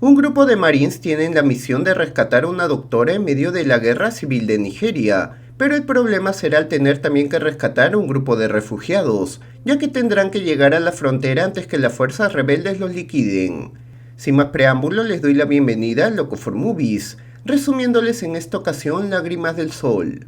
Un grupo de marines tienen la misión de rescatar a una doctora en medio de la guerra civil de Nigeria, pero el problema será al tener también que rescatar a un grupo de refugiados, ya que tendrán que llegar a la frontera antes que las fuerzas rebeldes los liquiden. Sin más preámbulo, les doy la bienvenida a Loco for Movies, resumiéndoles en esta ocasión Lágrimas del Sol.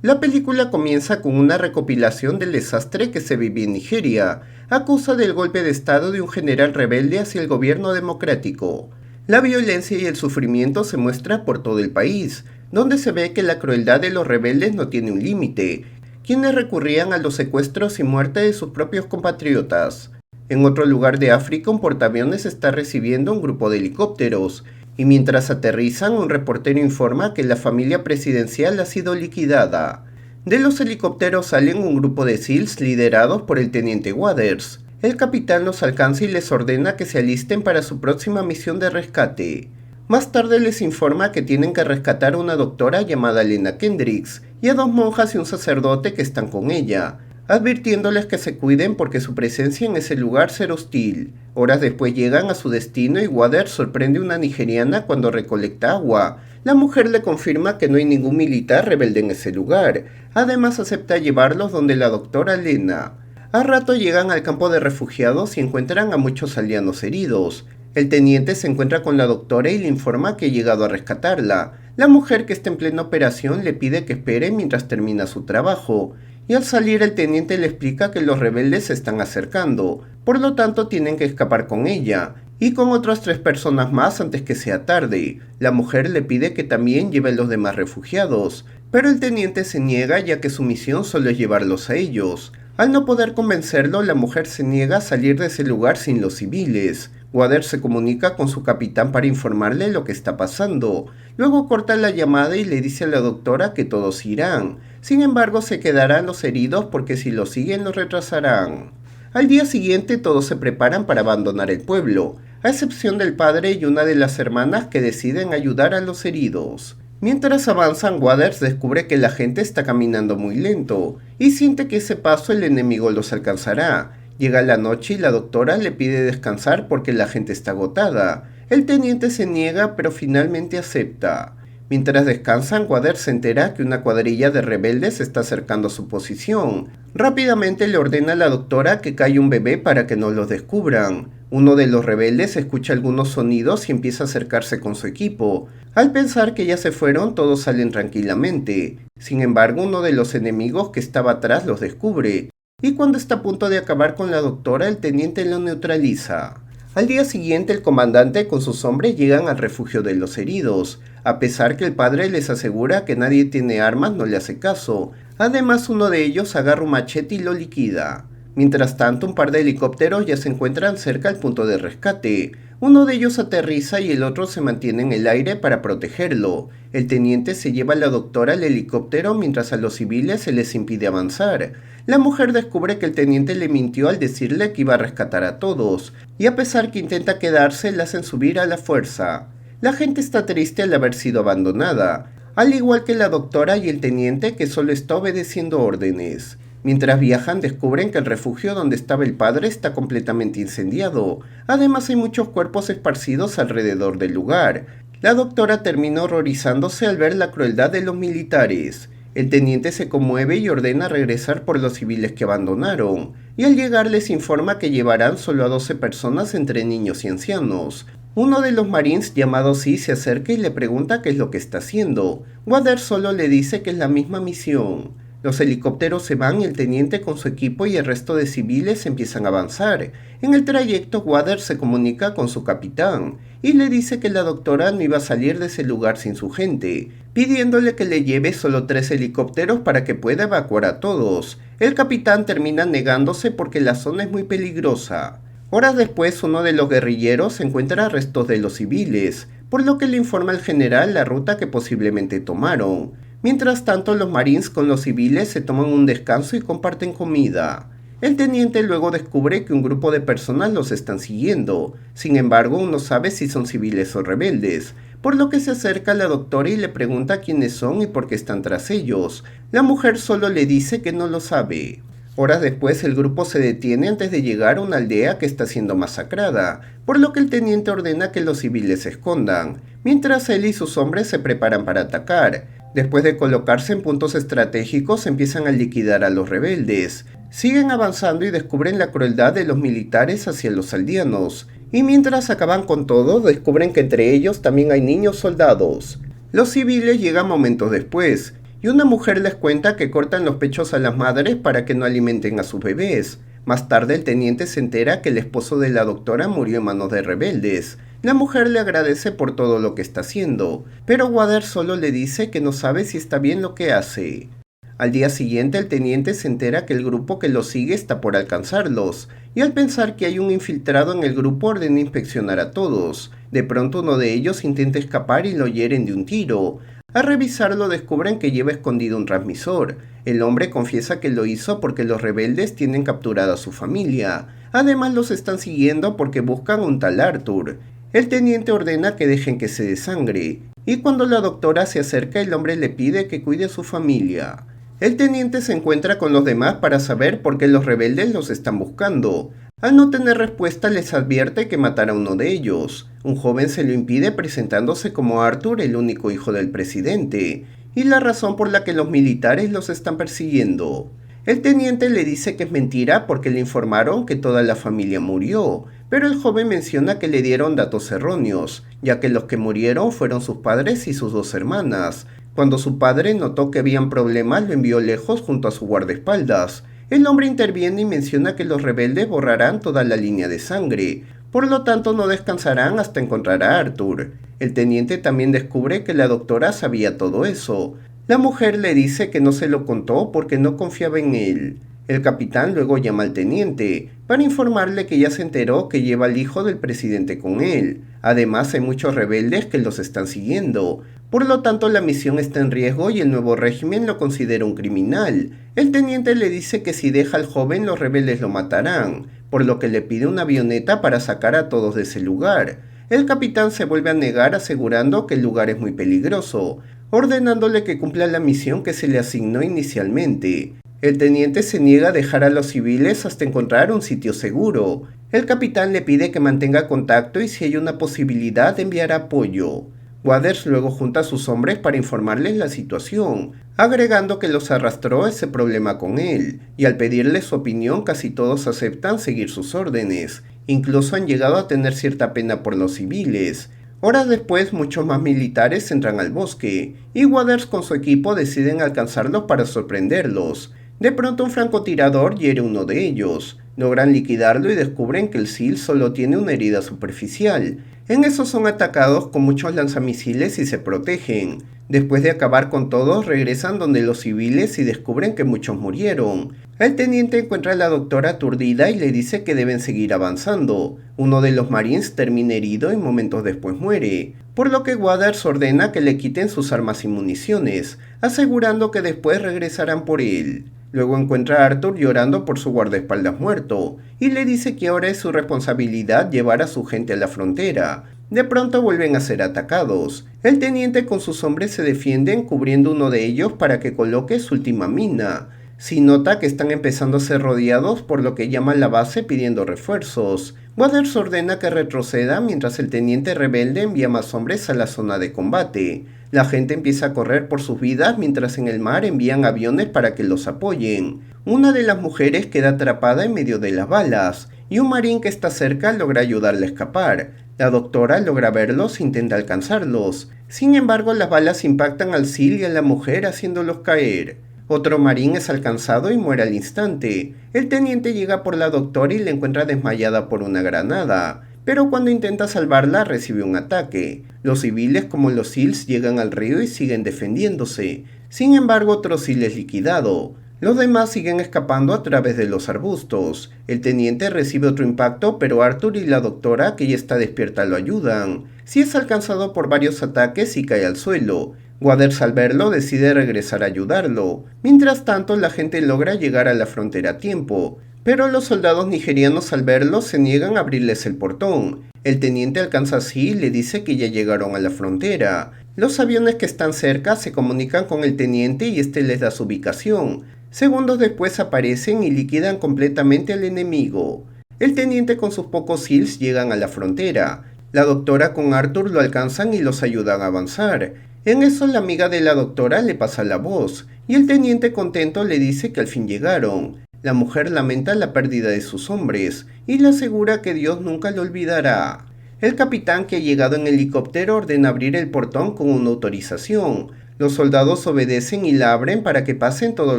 La película comienza con una recopilación del desastre que se vive en Nigeria, a causa del golpe de estado de un general rebelde hacia el gobierno democrático. La violencia y el sufrimiento se muestra por todo el país, donde se ve que la crueldad de los rebeldes no tiene un límite, quienes recurrían a los secuestros y muerte de sus propios compatriotas. En otro lugar de África, un portaaviones está recibiendo un grupo de helicópteros, y mientras aterrizan, un reportero informa que la familia presidencial ha sido liquidada. De los helicópteros salen un grupo de SEALs liderados por el teniente Waters. El capitán los alcanza y les ordena que se alisten para su próxima misión de rescate. Más tarde les informa que tienen que rescatar a una doctora llamada Lena Kendricks y a 2 monjas y un sacerdote que están con ella, advirtiéndoles que se cuiden porque su presencia en ese lugar será hostil. Horas después llegan a su destino y Waters sorprende a una nigeriana cuando recolecta agua. La mujer le confirma que no hay ningún militar rebelde en ese lugar. Además acepta llevarlos donde la doctora Lena. A rato llegan al campo de refugiados y encuentran a muchos aldeanos heridos. El teniente se encuentra con la doctora y le informa que ha llegado a rescatarla. La mujer, que está en plena operación, le pide que espere mientras termina su trabajo. Y al salir el teniente le explica que los rebeldes se están acercando, por lo tanto tienen que escapar con ella, y con otras 3 personas más antes que sea tarde. La mujer le pide que también lleve a los demás refugiados, pero el teniente se niega ya que su misión solo es llevarlos a ellos. Al no poder convencerlo, la mujer se niega a salir de ese lugar sin los civiles. Waters se comunica con su capitán para informarle lo que está pasando. Luego corta la llamada y le dice a la doctora que todos irán. Sin embargo, se quedarán los heridos porque si los siguen los retrasarán. Al día siguiente todos se preparan para abandonar el pueblo, a excepción del padre y una de las hermanas que deciden ayudar a los heridos. Mientras avanzan, Waters descubre que la gente está caminando muy lento y siente que ese paso el enemigo los alcanzará. Llega la noche y la doctora le pide descansar porque la gente está agotada. El teniente se niega, pero finalmente acepta. Mientras descansan, Waters se entera que una cuadrilla de rebeldes se está acercando a su posición. Rápidamente le ordena a la doctora que calle un bebé para que no los descubran. Uno de los rebeldes escucha algunos sonidos y empieza a acercarse con su equipo. Al pensar que ya se fueron, todos salen tranquilamente. Sin embargo, uno de los enemigos que estaba atrás los descubre. Y cuando está a punto de acabar con la doctora, el teniente lo neutraliza. Al día siguiente, el comandante con sus hombres llegan al refugio de los heridos. A pesar que el padre les asegura que nadie tiene armas, no le hace caso. Además, uno de ellos agarra un machete y lo liquida. Mientras tanto, un par de helicópteros ya se encuentran cerca al punto de rescate. Uno de ellos aterriza y el otro se mantiene en el aire para protegerlo. El teniente se lleva a la doctora al helicóptero mientras a los civiles se les impide avanzar. La mujer descubre que el teniente le mintió al decirle que iba a rescatar a todos, y a pesar que intenta quedarse, la hacen subir a la fuerza. La gente está triste al haber sido abandonada, al igual que la doctora y el teniente, que solo está obedeciendo órdenes. Mientras viajan, descubren que el refugio donde estaba el padre está completamente incendiado. Además, hay muchos cuerpos esparcidos alrededor del lugar. La doctora termina horrorizándose al ver la crueldad de los militares. El teniente se conmueve y ordena regresar por los civiles que abandonaron, y al llegar les informa que llevarán solo a 12 personas entre niños y ancianos. Uno de los marines, llamado C, se acerca y le pregunta qué es lo que está haciendo. Waters solo le dice que es la misma misión. Los helicópteros se van y el teniente con su equipo y el resto de civiles empiezan a avanzar. En el trayecto, Waters se comunica con su capitán y le dice que la doctora no iba a salir de ese lugar sin su gente, pidiéndole que le lleve solo 3 helicópteros para que pueda evacuar a todos. El capitán termina negándose porque la zona es muy peligrosa. Horas después, uno de los guerrilleros encuentra restos de los civiles, por lo que le informa al general la ruta que posiblemente tomaron. Mientras tanto, los marines con los civiles se toman un descanso y comparten comida. El teniente luego descubre que un grupo de personas los están siguiendo. Sin embargo, aún no sabe si son civiles o rebeldes, por lo que se acerca a la doctora y le pregunta quiénes son y por qué están tras ellos. La mujer solo le dice que no lo sabe. Horas después el grupo se detiene antes de llegar a una aldea que está siendo masacrada, por lo que el teniente ordena que los civiles se escondan, mientras él y sus hombres se preparan para atacar. Después de colocarse en puntos estratégicos empiezan a liquidar a los rebeldes. Siguen avanzando y descubren la crueldad de los militares hacia los aldeanos, y mientras acaban con todo descubren que entre ellos también hay niños soldados. Los civiles llegan momentos después, y una mujer les cuenta que cortan los pechos a las madres para que no alimenten a sus bebés. Más tarde el teniente se entera que el esposo de la doctora murió en manos de rebeldes. La mujer le agradece por todo lo que está haciendo, pero Wader solo le dice que no sabe si está bien lo que hace. Al día siguiente el teniente se entera que el grupo que lo sigue está por alcanzarlos, y al pensar que hay un infiltrado en el grupo ordena inspeccionar a todos. De pronto uno de ellos intenta escapar y lo hieren de un tiro. Al revisarlo descubren que lleva escondido un transmisor. El hombre confiesa que lo hizo porque los rebeldes tienen capturada a su familia. Además los están siguiendo porque buscan a un tal Arthur. El teniente ordena que dejen que se desangre, y cuando la doctora se acerca el hombre le pide que cuide a su familia. El teniente se encuentra con los demás para saber por qué los rebeldes los están buscando. Al no tener respuesta les advierte que matará a uno de ellos. Un joven se lo impide presentándose como Arthur, el único hijo del presidente, y la razón por la que los militares los están persiguiendo. El teniente le dice que es mentira porque le informaron que toda la familia murió, pero el joven menciona que le dieron datos erróneos, ya que los que murieron fueron sus padres y sus dos hermanas. Cuando su padre notó que habían problemas, lo envió lejos junto a su guardaespaldas. El hombre interviene y menciona que los rebeldes borrarán toda la línea de sangre, por lo tanto no descansarán hasta encontrar a Arthur. El teniente también descubre que la doctora sabía todo eso. La mujer le dice que no se lo contó porque no confiaba en él. El capitán luego llama al teniente para informarle que ya se enteró que lleva al hijo del presidente con él. Además hay muchos rebeldes que los están siguiendo. Por lo tanto la misión está en riesgo y el nuevo régimen lo considera un criminal. El teniente le dice que si deja al joven los rebeldes lo matarán, por lo que le pide una avioneta para sacar a todos de ese lugar. El capitán se vuelve a negar asegurando que el lugar es muy peligroso, ordenándole que cumpla la misión que se le asignó inicialmente. El teniente se niega a dejar a los civiles hasta encontrar un sitio seguro. El capitán le pide que mantenga contacto y si hay una posibilidad enviará apoyo. Waters luego junta a sus hombres para informarles la situación, agregando que los arrastró ese problema con él, y al pedirle su opinión casi todos aceptan seguir sus órdenes. Incluso han llegado a tener cierta pena por los civiles. Horas después muchos más militares entran al bosque, y Waters con su equipo deciden alcanzarlos para sorprenderlos. De pronto un francotirador hiere a uno de ellos. Logran liquidarlo y descubren que el SEAL solo tiene una herida superficial. En eso son atacados con muchos lanzamisiles y se protegen. Después de acabar con todos, regresan donde los civiles y descubren que muchos murieron. El teniente encuentra a la doctora aturdida y le dice que deben seguir avanzando. Uno de los marines termina herido y momentos después muere, por lo que Waters ordena que le quiten sus armas y municiones, asegurando que después regresarán por él. Luego encuentra a Arthur llorando por su guardaespaldas muerto, y le dice que ahora es su responsabilidad llevar a su gente a la frontera. De pronto vuelven a ser atacados. El teniente con sus hombres se defienden cubriendo uno de ellos para que coloque su última mina. Si nota que están empezando a ser rodeados, por lo que llama a la base pidiendo refuerzos. Waters ordena que retroceda mientras el teniente rebelde envía más hombres a la zona de combate. La gente empieza a correr por sus vidas mientras en el mar envían aviones para que los apoyen. Una de las mujeres queda atrapada en medio de las balas, y un marín que está cerca logra ayudarle a escapar. La doctora logra verlos e intenta alcanzarlos. Sin embargo, las balas impactan al SEAL y a la mujer haciéndolos caer. Otro marín es alcanzado y muere al instante. El teniente llega por la doctora y la encuentra desmayada por una granada, pero cuando intenta salvarla recibe un ataque. Los civiles como los SEALs llegan al río y siguen defendiéndose. Sin embargo, otro SEAL es liquidado. Los demás siguen escapando a través de los arbustos. El teniente recibe otro impacto, pero Arthur y la doctora, que ya está despierta, lo ayudan. Si es alcanzado por varios ataques y cae al suelo. Waters al verlo decide regresar a ayudarlo. Mientras tanto, la gente logra llegar a la frontera a tiempo, pero los soldados nigerianos al verlo se niegan a abrirles el portón. El teniente alcanza así y le dice que ya llegaron a la frontera. Los aviones que están cerca se comunican con el teniente y este les da su ubicación. Segundos después aparecen y liquidan completamente al enemigo. El teniente con sus pocos SEALs llegan a la frontera. La doctora con Arthur lo alcanzan y los ayudan a avanzar. En eso la amiga de la doctora le pasa la voz, y el teniente contento le dice que al fin llegaron. La mujer lamenta la pérdida de sus hombres, y le asegura que Dios nunca lo olvidará. El capitán, que ha llegado en helicóptero, ordena abrir el portón con una autorización. Los soldados obedecen y la abren para que pasen todos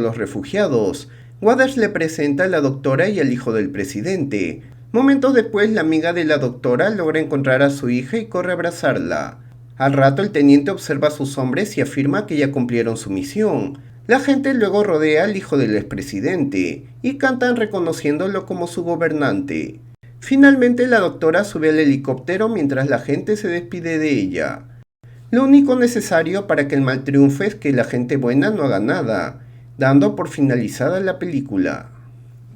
los refugiados. Waters le presenta a la doctora y al hijo del presidente. Momentos después, la amiga de la doctora logra encontrar a su hija y corre a abrazarla. Al rato, el teniente observa a sus hombres y afirma que ya cumplieron su misión. La gente luego rodea al hijo del expresidente y cantan reconociéndolo como su gobernante. Finalmente, la doctora sube al helicóptero mientras la gente se despide de ella. Lo único necesario para que el mal triunfe es que la gente buena no haga nada, dando por finalizada la película.